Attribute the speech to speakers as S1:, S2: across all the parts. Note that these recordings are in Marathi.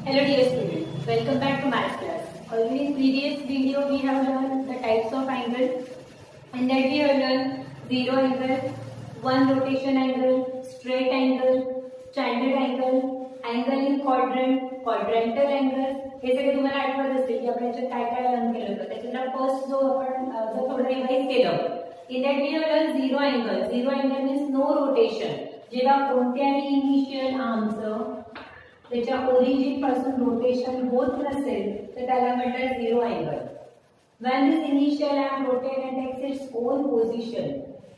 S1: Hello dear students, welcome back to maths class. Already in previous video we have learned the types of angle and that we have learned zero angle, one rotation angle, straight angle, standard angle, angle in quadrant, quadrantal angle. हे सगळे तुम्हाला आठवत असतील की आपण याच्यात काय काय लर्न केलं होतं. त्याच्यातला फर्स्ट जो आपण जर थोडं रिवाइज केलं in that we have learned zero angle. Zero angle means no rotation. जेव्हा कोणत्याही इनिशियल आर्मचं त्याच्या ओरिजिन पासून रोटेशन होत नसेल तर त्याला म्हणतात zero angle. When this initial arm rotate and text its own position,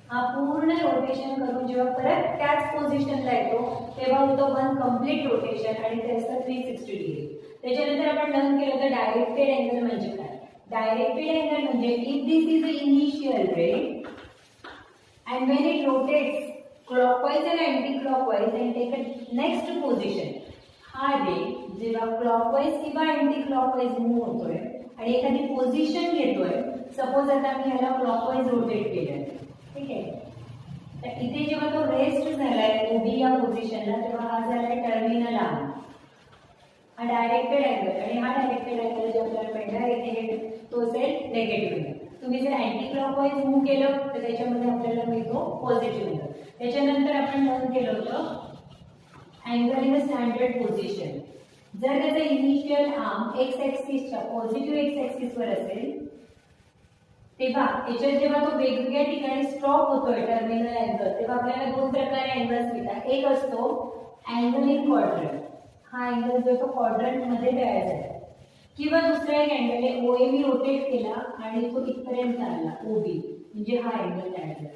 S1: हा पूर्ण रोटेशन करून जेव्हा परत त्याच पोझिशनला येतो तेव्हा होतं वन कम्प्लीट रोटेशन आणि ते असतं 360 डिग्री. त्याच्यानंतर आपण लर्न केलं होतं डायरेक्टेड अँगल म्हणजे काय. डायरेक्टेड अँगल म्हणजे if this is the initial ray and when it rotates clockwise and anti clockwise and take a next position, हा रे जेव्हा क्लॉकवाइज किंवा अँटी क्लॉकवाइज मूव्ह होतोय आणि एखादी पोझिशन घेतोय, सपोज आता मी ह्याला क्लॉकवाइज रोटेट केलंय, ठीक आहे, तर इथे जेव्हा तो रेस्ट झालाय ओबी या पोझिशनला तेव्हा हा झालाय टर्मिनल आर्म, हा डायरेक्टेड अँगल. आणि हा डायरेक्टेड अँगल जे आपल्याला मिळणार इथे तो असेल नेगेटिव्ह. तुम्ही जर अँटी क्लॉकवाइज मूव्ह केलं तर त्याच्यामध्ये आपल्याला मिळतो पॉझिटिव्ह अँगल. त्याच्यानंतर आपण लर्न केलं होतं अँगल इन स्टँडर्ड पोझिशन. जर त्याचा इनिशियल आर्म एक्स ऍक्सिसच्या पॉझिटिव्ह एक्स ऍक्सिसवर असेल तेव्हा याच्यात जेव्हा तो वेगवेगळ्या ठिकाणी स्टॉप होतोय टर्मिनल अँगल, तेव्हा आपल्याला दोन प्रकारे अँगल्स मिळतात. एक असतो अँगल इन क्वाड्रंट, हा अँगल जो तो क्वाड्रंट मध्ये तयार झाला, किंवा दुसरा एक अँगल आहे ओए मी रोटेट केला आणि तो इथपर्यंत आला ओबी, म्हणजे हा अँगल तयार झाला.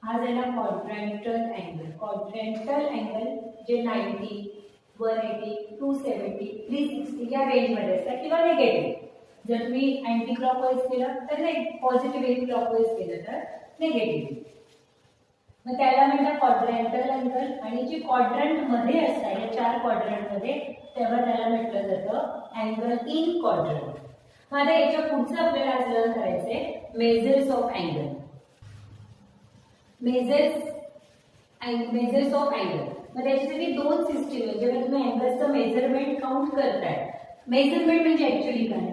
S1: हा झाला क्वाड्रंटल अँगल. क्वाड्रंटल अँगल जे 90, 180, 270, 360 या रेंजमध्ये असतात किंवा निगेटिव्ह. जर तुम्ही अँटी क्लॉकवाइज केलं तर नाही, पॉझिटिव्ह क्लॉकवाइज केलं तर निगेटिव्ह. मग त्याला म्हणतात क्वाड्रंटल अँगल. आणि जे क्वाड्रंट मध्ये असतात या चार क्वाड्रंट मध्ये तेव्हा त्याला म्हटलं जातं अँगल इन क्वाड्रंट. मग आता याच्या पुढचं आपल्याला आज लर्न करायचंय measures of angle. Measures of angle. मग त्याच्यासाठी दोन सिस्टीम आहे. जेव्हा तुम्ही अँगलचं मेजरमेंट काउंट करताय, मेजरमेंट म्हणजे ऍक्च्युअली काय,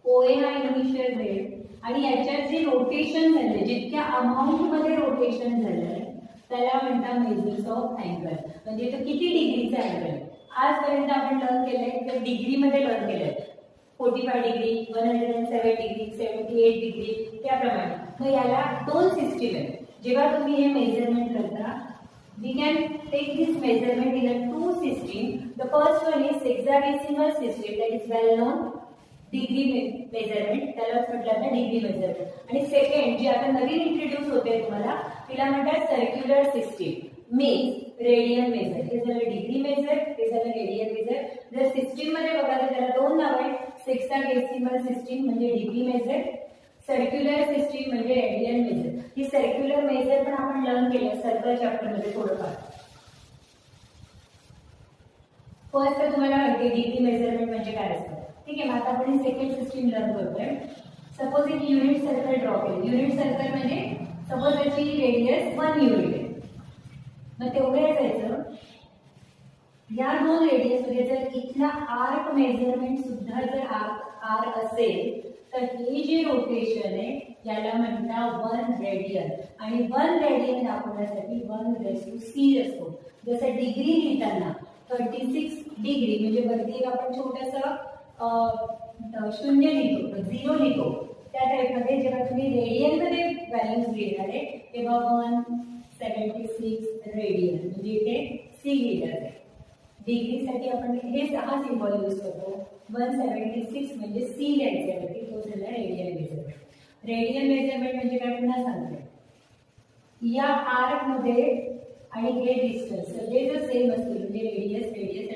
S1: ओए हा इनिशियल रेट आणि याच्यात जे रोटेशन झाले, जितक्या अमाऊंट मध्ये रोटेशन झालंय त्याला म्हणतात मेजर्स ऑफ अँगल. म्हणजे तो किती डिग्रीचा अँगल. आजपर्यंत आपण लर्न केलंय तर डिग्रीमध्ये लर्न केलंय, 45 डिग्री, 107 डिग्री, 78 डिग्री त्याप्रमाणे. मग याला दोन सिस्टीम आहेत. जेव्हा तुम्ही हे मेजरमेंट करता, we can take this measurement in a two system. The first one is hexadecimal system, that is well known degree measurement, त्याला म्हटलं जातं डिग्री मेजरमेंट. आणि सेकंड जी आता नवीन इंट्रोड्यूस होते तुम्हाला तिला म्हणतात circular system, means radian major. हे झालं डिग्री मेजर, हे झालं रेडियन मेजर. जर सिस्टीम मध्ये बघा तर त्याला दोन नाव आहेत, हेक्साडेसिमल सिस्टीम म्हणजे डिग्री मेजर, सर्क्युलर सिस्टीम म्हणजे रेडियन मेजर. ही सर्क्युलर मेजर पण आपण लर्न केलं सर्कल चॅप्टर मध्ये थोडंफार. फर्स्ट तर तुम्हाला माहिती डिग्री मेजरमेंट म्हणजे काय असतं, ठीक आहे. मग आता आपण सेकंड सिस्टीम लर्न करतोय. सपोज एक युनिट सर्कल ड्रॉ केलं. युनिट सर्कल म्हणजे सपोज त्याची रेडियस 1 युनिट आहे. मग तेवढे असायचं या दोन रेडियस मध्ये जर इथला आर्क मेजरमेंट सुद्धा जर आर असेल तर हे जे रोटेशन आहे याला म्हणतात 1 रेडियन. आणि 1 रेडियन दाखवण्यासाठी 1⁻c असतो. जसं डिग्री लिहिताना 36 डिग्री म्हणजे वरती आपण छोटंसं शून्य लिहितो, 0 लिहितो, त्या टाईपमध्ये जेव्हा तुम्ही रेडियन मध्ये व्हॅल्यूज लिहिणार आहे तेव्हा 176 रेडियन म्हणजे इथे सी लिहिलं आहे. डिग्रीसाठी आपण हा सिम्बॉल यूज करतो. 176 म्हणजे सी लिहायच्यासाठी तो झाला रेडियन मेजरमेंट. रेडियन मेजरमेंट म्हणजे काय पुन्हा सांगते, या आर्क मध्ये आणि हे डिस्टन्स सगळे जर सेम असतील म्हणजे रेडियस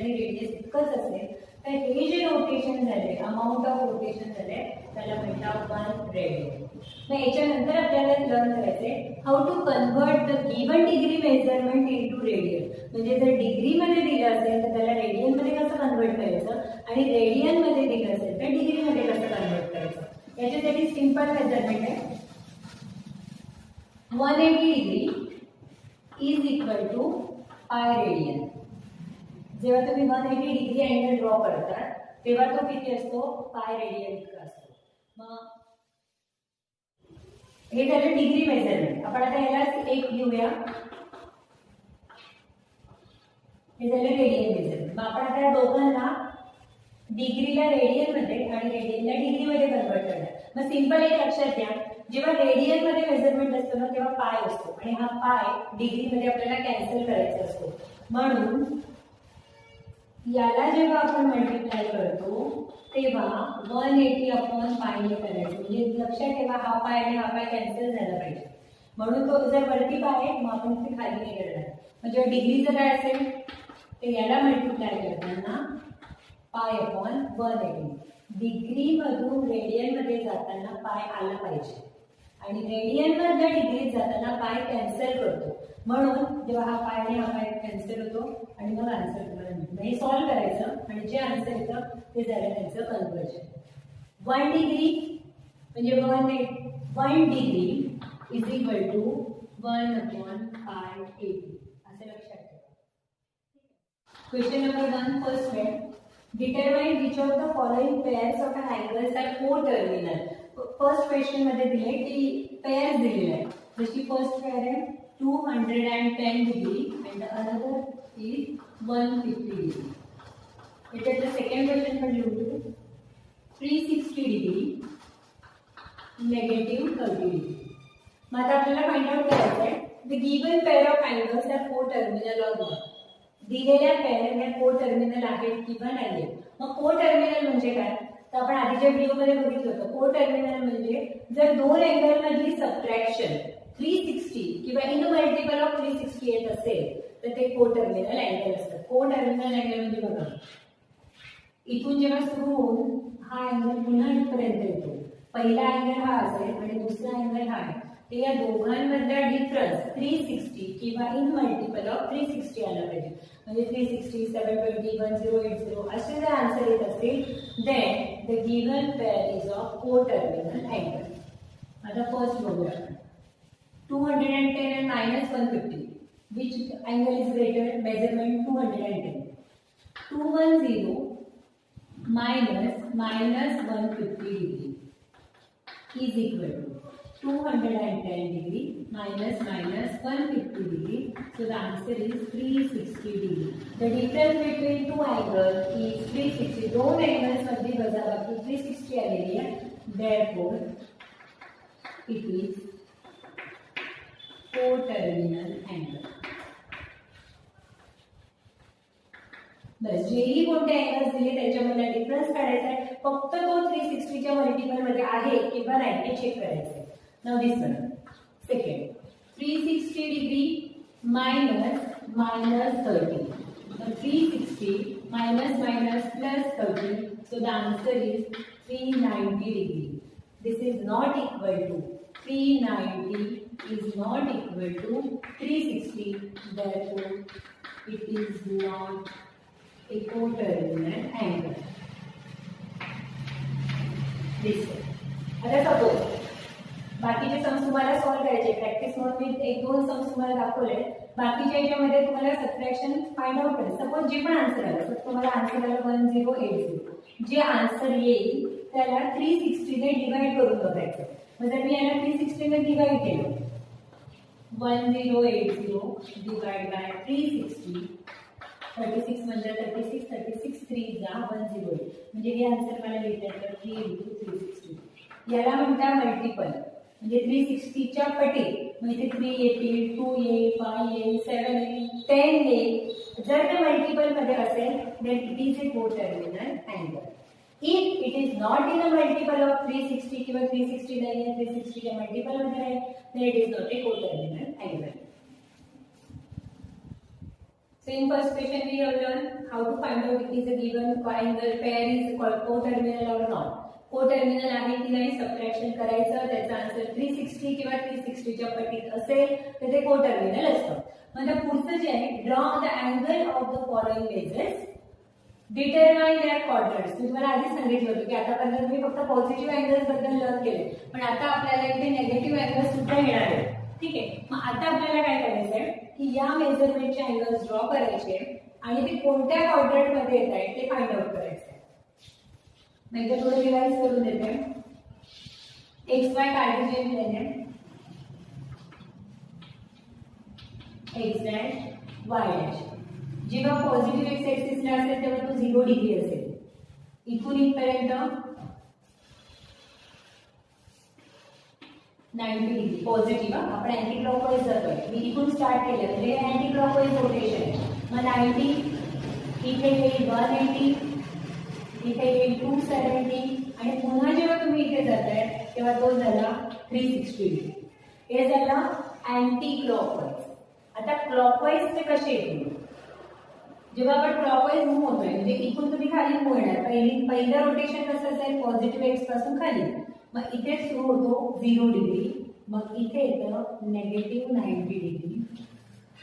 S1: आणि रेडियस इतकंच असेल तर हे जे रोटेशन झाले, अमाऊंट ऑफ रोटेशन झाले त्याला म्हणतात 1 रेडियन. मग याच्यानंतर आपल्याला लर्न करायचंय how to convert the given degree measurement into radian. म्हणजे जर डिग्री मध्ये दिलं असेल तर त्याला रेडियन मध्ये कसं कन्वर्ट करायचं आणि रेडियन मध्ये दिलं असेल तर डिग्री मध्ये कसं कन्वर्ट करायचं. याच्यासाठी सिंपल मेजरमेंट आहे. 180 degree is equal to pi radian. जेव्हा तुम्ही 180 डिग्री अँगल ड्रॉ करता तेव्हा तो किती असतो, पाय रेडियन इतका असतो. मग हे झालं डिग्री मेजरमेंट. आपण आता यालाच एक घेऊया, हे झालं रेडियन मेजरमेंट. मग आपण आता दोघांना डिग्रीला रेडियन मध्ये आणि रेडियनला डिग्री मध्ये कन्वर्ट करणार. मग सिंपल एक लक्षात घ्या, जेव्हा रेडियन मध्ये मेजरमेंट असतो ना तेव्हा पाय असतो आणि हा पाय डिग्री मध्ये आपल्याला कॅन्सल करायचा असतो. म्हणून याला जेव्हा आपण मल्टिप्लाय करतो तेव्हा 180 अपॉन पायने करायचं. म्हणजे लक्षात ठेवा हा पाय आणि हा पाय कॅन्सल झाला पाहिजे. म्हणून तो जर वरती पाय आहे मग आपण ते खाली नाही करणार. म्हणजे डिग्रीचं काय असेल ते याला मल्टिप्लाय करताना पाय अपॉन 180. डिग्री मधून रेडियन मध्ये जाताना पाय आला पाहिजे आणि रेडियन मधल्या डिग्रीत जाताना पाय कॅन्सल करतो. म्हणून जेव्हा हा पाय आणि हा पाय कॅन्सल होतो आणि मग आन्सर तुम्हाला मिळतो. हे सॉल्व्ह करायचं आणि जे आन्सर येतं ते झालं त्यांचं कन्वर्जन. 1 डिग्री म्हणजे 1 degree is equal to 1 upon pi 80 असं लक्षात ठेवा. Question number 1 first one. Determine which of the following pairs of an angles are co-terminal. First question मध्ये दिले की पेअर दिलेले आहे. जशी फर्स्ट पेअर आहे 210 degree and the other is 150 degree. याच्यात सेकंड क्वेश्चन मध्ये लिहू 360 डिग्री -30 डिग्री. मग आता आपल्याला फाइंड आउट करायचं आहे the given pair of angles are coterminal or not. दिलेल्या पेअर या को टर्मिनल आहेत किंवा नाहीये. मग को टर्मिनल म्हणजे काय, तर आपण आधीच्या व्हिडिओमध्ये बघितलं होतं. को टर्मिनल म्हणजे जर दोन अँगल मधली सबट्रॅक्शन 360 किंवा इन मल्टिपल ऑफ 360 येत असेल तर ते को टर्मिनल अँगल असतात. को टर्मिनल अँगल म्हणजे बघा इथून जेव्हा सुरू होऊन हा अँगल पुन्हा इथपर्यंत येतो, पहिला अँगल हा असेल आणि दुसरा अँगल हा आहे, ते या दोघांमधला डिफरन्स 360 किंवा इन मल्टिपल ऑफ 360 आला पाहिजे. म्हणजे 360, 720, 1080 असे जर आन्सर येत असतील then the given pair is of coterminal angle. आता फर्स्ट बघूया 210 and -150 which angle is greater, measurement 210. 210 -150 degree is equal to 210 degree -150 degree. So the answer is 360 degree. The difference between two angles is 360. दोन angles मध्ये वजाबाकी 360 आलेली आहे. Therefore, it is co-terminal angle. बस जेही कोणते अँगल्स दिले त्याच्यामध्ये डिफरन्स काढायचा आहे. फक्त तो 360 च्या मल्टिपल मध्ये आहे किंवा नाही हे चेक करायचं आहे. Now this one second 360 degree -30. So 360 -+ 30. So the answer is 390 degree. This is not equal to 390 is not equal to 360. Therefore, it is not a co-terminal angle. This way. आता सपोज बाकीचे सम्स तुम्हाला सॉल्व करायचे. प्रॅक्टिस म्हणून मी 1-2 सम्स तुम्हाला दाखवले. बाकीच्या याच्यामध्ये तुम्हाला सबट्रॅक्शन फाइंड आउट करायचं. सपोज जे पण आन्सर आलं, तर तुम्हाला आन्सर आलं 1080. जे आन्सर येईल त्याला 360 ने डिवाइड करून बघायचं. मग जर मी याला 360 ने डिवाइड केलं 1080 डिवाइड बाय 360 36 म्हणजे 36 3 जा 108. म्हणजे हे आन्सर मला लिहिता येतं 3 × 360. याला म्हणता मल्टिपल. म्हणजे 360 च्या पटीत मग इथे 3 येतील, 2 येईल, 5 येईल, 7 येईल, 10 येईल. जर ते मल्टिपल मध्ये असेल then it is a coterminal angle. If it is not in a multiple of 360 किंवा 360 नाही आहे, 360 च्या मल्टिपल मध्ये आहे, then it is not a coterminal angle. So in first question we have learned how to find out if it is a given angle pair is called co-terminal or not. Co-terminal आहे की नाही सबट्रॅक्शन करायचं. त्याचा आन्सर 360 किंवा 360 च्या पटीत असेल तर ते को-टर्मिनल असतं. म्हणजे पुढचं जे आहे draw the angle of the following bases determine their quadrants. मी तुम्हाला आधीच सांगितलं होतं की आतापर्यंत मी फक्त पॉझिटिव्ह अँगल्स बद्दल लर्न केले, पण आता आपल्याला इथे नेगेटिव्ह अँगल्स सुद्धा येणार आहेत. ठीक आहे. मग आता आपल्याला काय करायचं आहे की या मेजरमेंटचे अँगल्स ड्रॉ करायचे आणि ते कोणत्या क्वाड्रंट मध्ये येत आहे ते फाइंड आउट करायचं आहे. मी तर थोडं रिवाइज करून देते. एक्स वाय कार्टेशियन प्लेन आहे, एक्स डॅश वाय डॅश. जेव्हा पॉझिटिव्ह एक्स ऍक्सिसला असेल तेव्हा तो 0 डिग्री असेल. इथून इथपर्यंत 90 डिग्री पॉझिटिव्ह. आपण अँटी क्लॉकवाईज जातोय. मी इथून स्टार्ट केलं म्हणजे अँटी क्लॉकवाईज रोटेशन आहे. मग 90 इथे येईल 180, इथे येईल 270 आणि पुन्हा जेव्हा तुम्ही इथे जाताय तेव्हा तो झाला 360 डिग्री. हे झालं अँटी क्लॉकवाईज. आता क्लॉकवाईज ते कसे येतील? जेव्हा आपण क्लॉकवाईज मूव्ह होतोय म्हणजे इथून तुम्ही खाली मूव्ह येणार. पहिलं रोटेशन कसं असेल? पॉझिटिव्ह एक्स पासून खाली. मग इथे सुरू होतो 0 डिग्री, मग इथे येतं नेगेटिव्ह 90 डिग्री,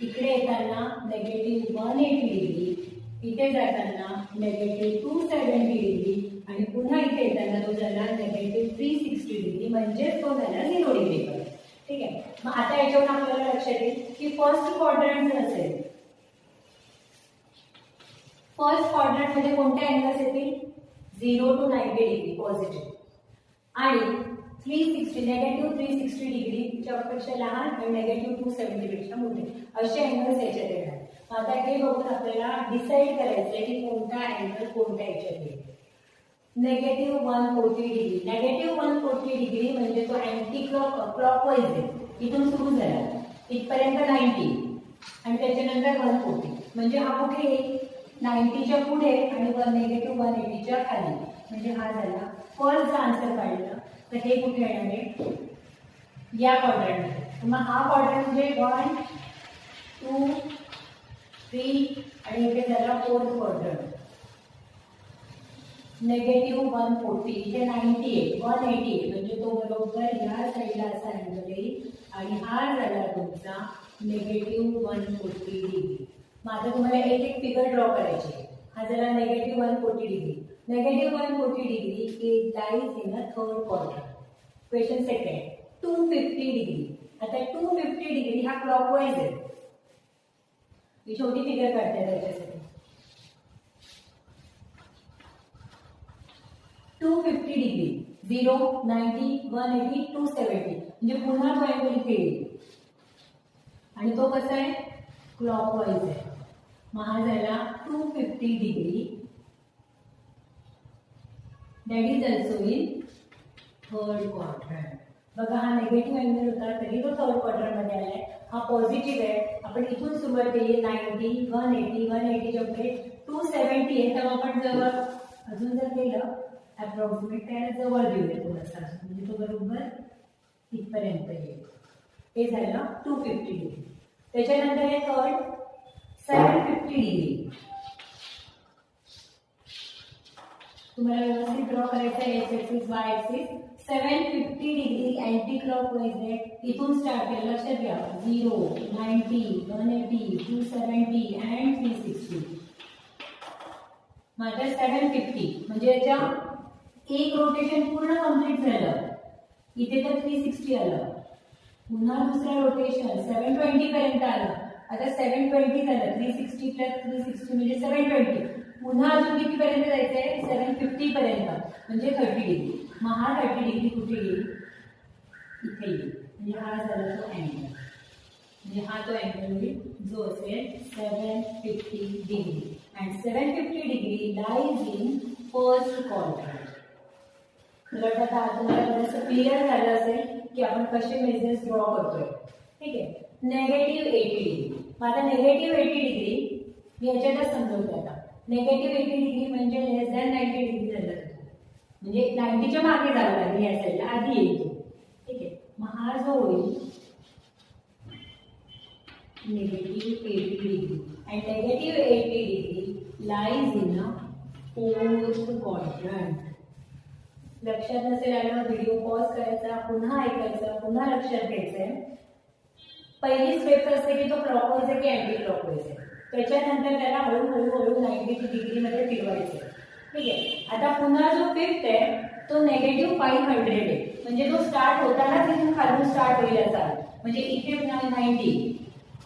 S1: इकडे येताना नेगेटिव्ह 180 डिग्री, इथे जाताना नेगेटिव्ह 270 डिग्री आणि पुन्हा इथे येताना तो झाला नेगेटिव्ह 360 डिग्री, म्हणजेच तो झाला 0 डिग्री. ठीक आहे. मग आता याच्यावरून आपल्याला लक्षात येईल की फर्स्ट क्वाड्रंट जर असेल, फर्स्ट क्वाड्रंट मध्ये कोणते अँगल्स येतील? 0 to 90 डिग्री पॉझिटिव्ह आणि 360 नेगेटिव्ह 360 डिग्रीच्या पेक्षा लहान आणि नेगेटिव्ह 270 पेक्षा मोठे असे अँगल्स याच्यात येणार. आता हे बघून आपल्याला डिसाईड करायचं आहे की कोणता अँगल कोणत्या याच्यात येईल. नेगेटिव्ह 140 डिग्री, नेगेटिव्ह 140 डिग्री म्हणजे तो अँटी क्लॉकवाईज आहे. इथून सुरू झाला इथपर्यंत 90 आणि त्याच्यानंतर 140 म्हणजे हा कुठे येईल? 90च्या पुढे आणि नेगेटिव्ह 180च्या खाली. म्हणजे हा झाला फर्स्ट जर आन्सर काढला तर हे कुठे येणार आहे? या क्वाड्रंटमध्ये. मग हा क्वाड्रंट म्हणजे 1 2 3 आणि इथे झाला फोर्थ क्वाड्रंट. नेगेटिव्ह 140 इथे 90 आहे 180 आहे म्हणजे तो बरोबर या साईडला असा अँगल येईल आणि हा झाला तुमचा नेगेटिव्ह 140 डिग्री. मग आता तुम्हाला एक एक फिगर ड्रॉ करायची आहे. हा झाला negative 140 degree. Negative 140 degree it lies in a third quadrant. Question second 250 degree. आता 250 डिग्री हा क्लॉकवाईज आहे. मी छोटी फिगर काढते त्याच्यासाठी. 250 डिग्री 0 90 180 270 म्हणजे पुन्हा तो अँगल इथे येईल आणि तो कसा आहे? क्लॉकवाईज आहे. मग हा झाला 250 degree that is also in third quadrant. बघा हा नेगेटिव्ह अँगल होता तरी तो थर्ड क्वाड्रंट मध्ये आलाय. हा पॉझिटिव्ह आहे. आपण इथून सुरुवात केली 90 180 180च्या पुढे 270 आहे. तेव्हा आपण जवळ अजून जर केलं अप्रॉक्सिमेट त्याला जवळ घेऊया थोडासा म्हणजे तो बरोबर इथपर्यंत येईल. हे झालं 250 डिग्री. त्याच्यानंतर हे थर्ड 750 डिग्री. तुम्हाला व्यवस्थित ड्रॉ करायचं आहे. X axis Y axis 750 degree anti clockwise आहे. इथून स्टार्ट केलं. लक्षात घ्या 0 90 180 270 अँड 360. माझ्या 750 म्हणजे याच्या एक रोटेशन पूर्ण कंप्लीट झालं. इथे तर 360 आलं. पुन्हा दुसरा रोटेशन 720 पर्यंत आलं. आता 720 झालं 360 प्लस 360 म्हणजे 720. पुन्हा अजून किती पर्यंत जायचंय? 750 पर्यंत म्हणजे 30 डिग्री. मग हा 30 डिग्री कुठे येईल? इथे येईल. म्हणजे हा झाला तो अँगल. म्हणजे हा तो अँगल होईल जो असेल 750 degree. And 750 degree lies in first quadrant. मला वाटतं आता तुम्हाला थोडंसं क्लिअर झालं असेल की आपण कसे मेजर्स ड्रॉ करतोय. ठीक आहे. Negative 80 degree. मग आता नेगेटिव्ह 80 डिग्री मी याच्यातच समजवते. आता नेगेटिव्ह 80 डिग्री म्हणजे लेस दॅन 90 डिग्री झालं म्हणजे 90च्या मागे जावं लागेल. या साईडला आधी येतो. ठीक आहे. मग हा जो होईल negative 80 degree and negative 80 degree lies in a fourth quadrant. लक्षात नसेल आलं व्हिडिओ पॉज करायचा, पुन्हा ऐकायचा, पुन्हा लक्षात घ्यायचंय. पहिली स्टेप असते की तो क्लॉकवाईज आहे की अँटी क्लॉकवाईज आहे. त्याच्यानंतर त्याला हळूहळू 90 डिग्रीमध्ये फिरवायचं. ठीक आहे. आता पुन्हा जो फिफ्थ आहे तो नेगेटिव्ह 500 आहे म्हणजे तो स्टार्ट होताना तिथून खालून स्टार्ट होईल असा. म्हणजे इथे 90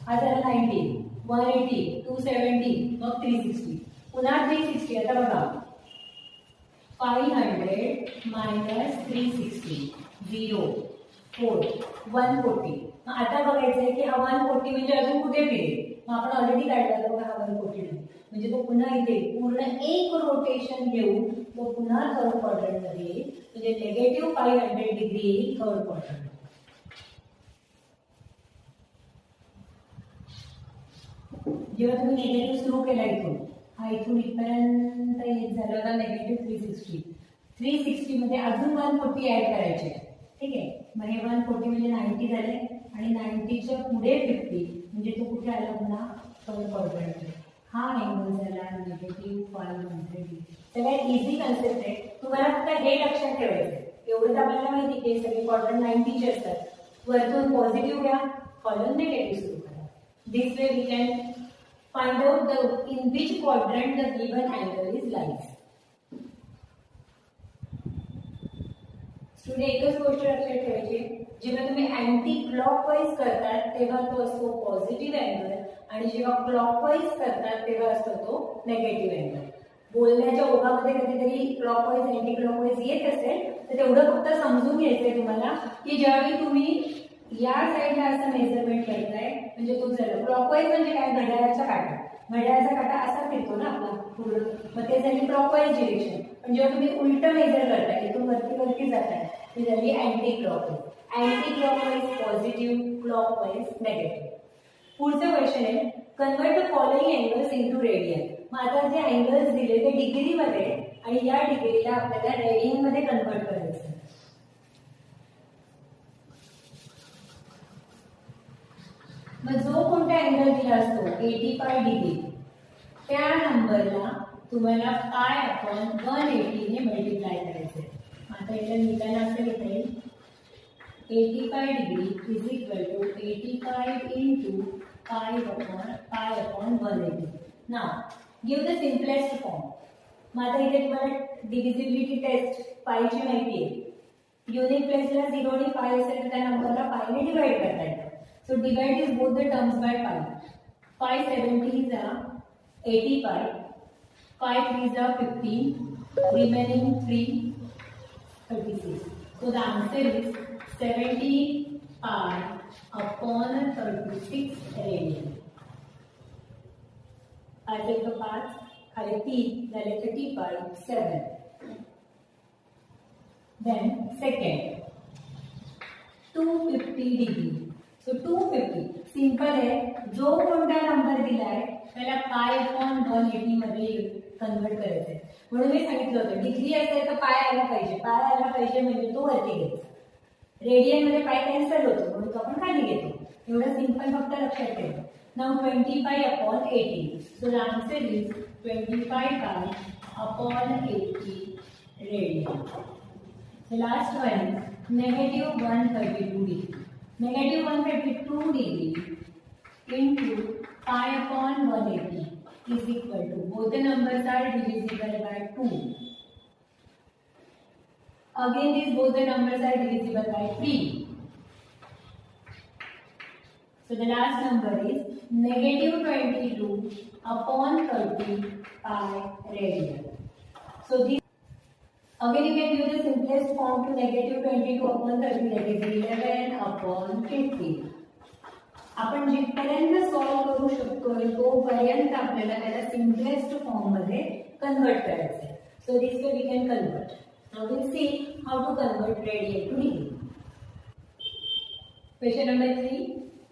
S1: हा झाला 90 180, 270, मग 360, पुन्हा 360. आता बघा 500 मायनस 360, 0, 4, 140. मग आता बघायचंय की हा 140 म्हणजे अजून कुठे फिरेल. मग आपण ऑलरेडी काढला बघा हा 140 नाही, म्हणजे तो पुन्हा इथे पूर्ण एक रोटेशन घेऊन तो पुन्हा थर्ड क्वाड्रंट मध्ये येईल, म्हणजे निगेटिव्ह 500 डिग्री येईल थर्ड क्वाड्रंट. जेव्हा तुम्ही निगेटिव्ह सुरू केला इथून, हा इथून इथपर्यंत येत झाला होता निगेटिव्ह 360. 360 मध्ये अजून 140 ऍड करायचे. ठीक आहे, मग हे 140 म्हणजे 90 झाले आणि 90च्या पुढे 50 म्हणजे तो कुठे आला पुन्हा थर्ड क्वाड्रंट. हा अँगल झाला निगेटिव्ह 500. सगळ्यात इझी कन्सेप्ट आहे, तुम्हाला फक्त हे लक्षात ठेवायचं. एवढं तर आपल्याला माहिती की सगळे क्वाड्रंट 90चे असतात. वरतून पॉझिटिव्ह घ्या, खालून निगेटिव्ह सुरू करा. This way we can find out the in which quadrant the given angle is lies. Student एकच गोष्ट लक्षात ठेवायची, जेव्हा तुम्ही अँटी क्लॉकवाईज करतात तेव्हा तो असतो पॉझिटिव्ह अँगल आणि जेव्हा क्लॉकवाईज करतात तेव्हा असतो तो नेगेटिव्ह अँगल. बोलण्याच्या ओघामध्ये कधीतरी क्लॉकवाईज अँटी क्लॉकवाईज येत असेल तर तेवढं फक्त समजून घ्यायचंय तुम्हाला की ज्यावेळी तुम्ही या साईडला असं मेजरमेंट करताय म्हणजे तो झालं क्लॉकवाईज. म्हणजे काय, घड्याळाचा काटा. घड्याळाचा काटा असा फिरतो ना आपला पूर्ण, मग ते झाली क्लॉकवाईज डिरेक्शन. पण जेव्हा तुम्ही उलट मेजर करताय इथून वरती जाताय ती झाली anti clockwise. Anti clockwise positive, clockwise negative. पुढचं क्वेश्चन आहे, convert the following angles into radian. मग आता जे अँगल्स दिले ते डिग्रीमध्ये आणि या डिग्रीला आपल्याला रेडियन मध्ये कन्वर्ट करायचं. मग जो कोणता अँगल दिला असतो 85 डिग्री त्या नंबरला तुम्हाला पाय अपॉन 180 ने मल्टिप्लाय करायचे. आता याला लिहिताना असं लिहिता येईल 85 degree is equal to 85 into pi upon 180. Now give the simplest form. मग आता इथे तुम्हाला डिव्हिजिबिलिटी टेस्ट पायची माहिती आहे. युनिट प्लेसला 0 आणि पाय असेल तर त्या नंबरला पायने डिवाइड करता येतं. So divide is both the terms by pi. 570 is 85, 5 3s are 15, remaining 3 36. So the answer is 70 pi upon 36 radian. आज एक 5 खाली 3 झाले 30 pi 7. Then second 250 degree. So 250 simple आहे. जो कोणता नंबर दिलाय त्याला पाय अपॉन 180 मध्ये कन्वर्ट करायचंय. म्हणून मी सांगितलं होतं डिग्री असेल तर पाय आला पाहिजे. पाय आला पाहिजे म्हणजे तो वरती घ्यायचा. रेडियन मध्ये पाय कॅन्सल होतो म्हणून तो आपण खाली घेतो. एवढं सिंपल फक्त लक्षात ठेवा. Now 25 upon 80. So the answer is 25 pi upon 80 radian. The last one negative 132 degree. Negative 132 degree into pi upon 180 is equal to, both the numbers are divisible by 2. Again these both the numbers are divisible by 3. So the last number is negative 22 upon 30 pi radian. So this again you can use the simplest form to negative 22 upon 30, that is 11 upon 50. आपण जिथपर्यंत सॉल्व करू शकतोय तोपर्यंत आपल्याला त्याला सिम्पलेस्ट फॉर्म मध्ये कन्वर्ट करायचं आहे. So this way we can convert. Now will see how to convert radian to degree. Question number 3,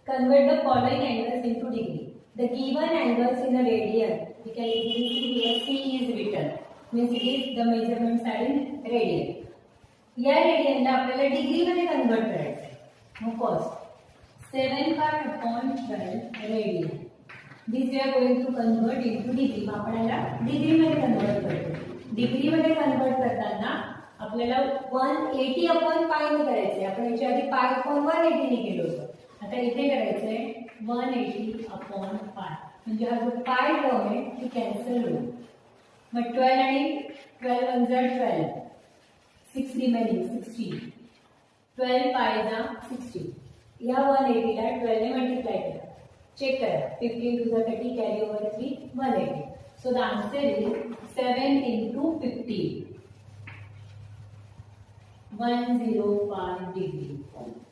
S1: convert the following angles into degree. The given angles in a radian we can easily see here C is written. means it is the measurements are in radian. या रेडियनला आपल्याला डिग्री मध्ये कन्वर्ट करायचं आहे. मग first 75 upon 12 radian. This we are going to convert into degree. मग आपण याला डिग्री मध्ये कन्वर्ट करतो. डिग्री मध्ये कन्वर्ट करताना आपल्याला 180 अपॉन पाय ने करायचंय. आपण याच्या आधी पाय अपॉन 180 ने केलं होतं. आता इथे करायचंय 180 अपॉन पाय. म्हणजे हा जो पाय टर्म आहे ती कॅन्सल होईल. मग 12 आणि 12 1 जा 12, 6 रिमेनिंग 16, 12 पाय जा 60. या 180 ला 12 ने मल्टिप्लाय करा. चेक करा 15 to the 30 carry over 3 180. So the answer is 7 into 15 105 degree.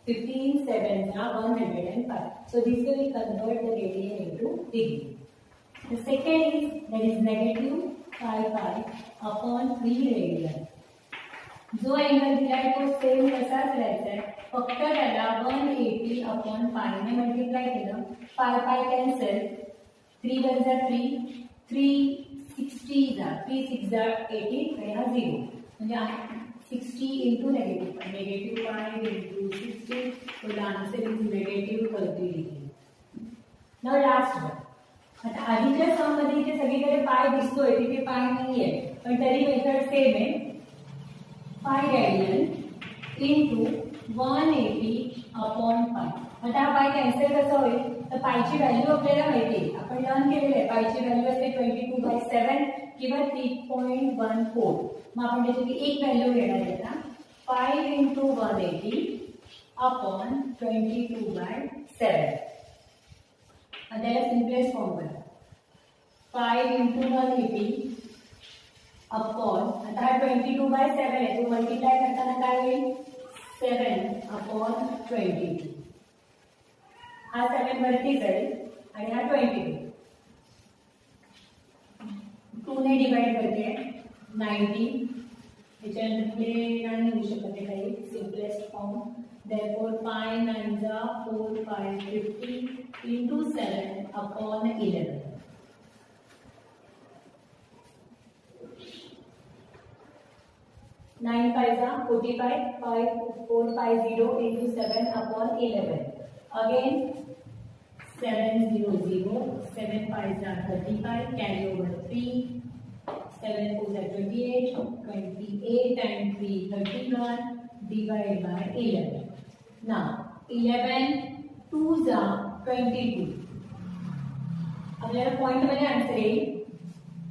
S1: 15 sevens are 105. So this will convert the radian into degree. The second is that is negative 5 pi upon 3 radian. जो एंगल दिलाय तो सेम तसाच राहायचा आहे, फक्त त्याला 180 अपॉन पाय ने मल्टिप्लाय केलं. पाय पाय कॅन्सल, 3 वन जा 3, 360 जा 3 6 जा 80 आणि हा 0 म्हणजे 60 into negative negative 5 into 60. So the answer is negative 30 degree. Now last one. आता आधीच्या सम मध्ये इथे सगळीकडे पाय दिसतोय, तिथे पाय नाहीये, पण तरी मेथड सेम आहे. 5 radian into 180 upon pi. आता हा पाय कॅन्सल कसा होईल, तर पायची व्हॅल्यू आपल्याला माहिती आहे, आपण लर्न केलेली आहे. पायची व्हॅल्यू असते 22/7 किंवा 3.14. मग आपण त्याची एक व्हॅल्यू घेणार आहे आता 5 into 180 upon 22/7. आणि त्याला सिम्पलेस्ट फॉर्म करा 5 into 180 अपॉन, आता हा 22/7 आहे, तो मल्टिप्लाय करताना काय होईल 7 अपॉन 22. हा 7 वरती जाईल आणि हा 22 2 ने डिवाइड करते 90. त्याच्यानंतर पुढे नाही होऊ शकत आहे काही, सिम्पलेस्ट फॉर्म. therefore pi 9 जा 4 pi 50 into 7 upon 11. 9 pi जा 45 4 pi 0 into 7 upon 11. Again 7 0 0 7 pi जा 35 carry over 3 7 4 जा 28 28 and 3 31 divide by 11. Now 11 2 जा 22. आपल्याला पॉइंट मध्ये आन्सर येईल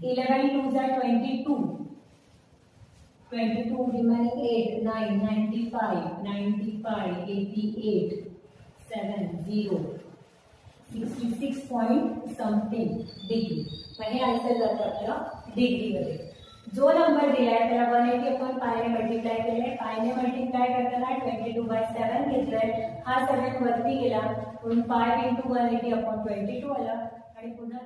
S1: 11 2 जा 22 22 remaining 8 9 95 85 88 7 0 66 point something degree. म्हणजे आन्सर जातो आपल्याला डिग्री मध्ये. जो नंबर दिलाय त्याला 180 अपॉन पाय ने मल्टिप्लाय केले, पाय ने मल्टिप्लाय करताना 22/7 घेतलंय, हा 7 वरती गेला म्हणून 5 into 180 अपॉन 22 आला आणि पुन्हा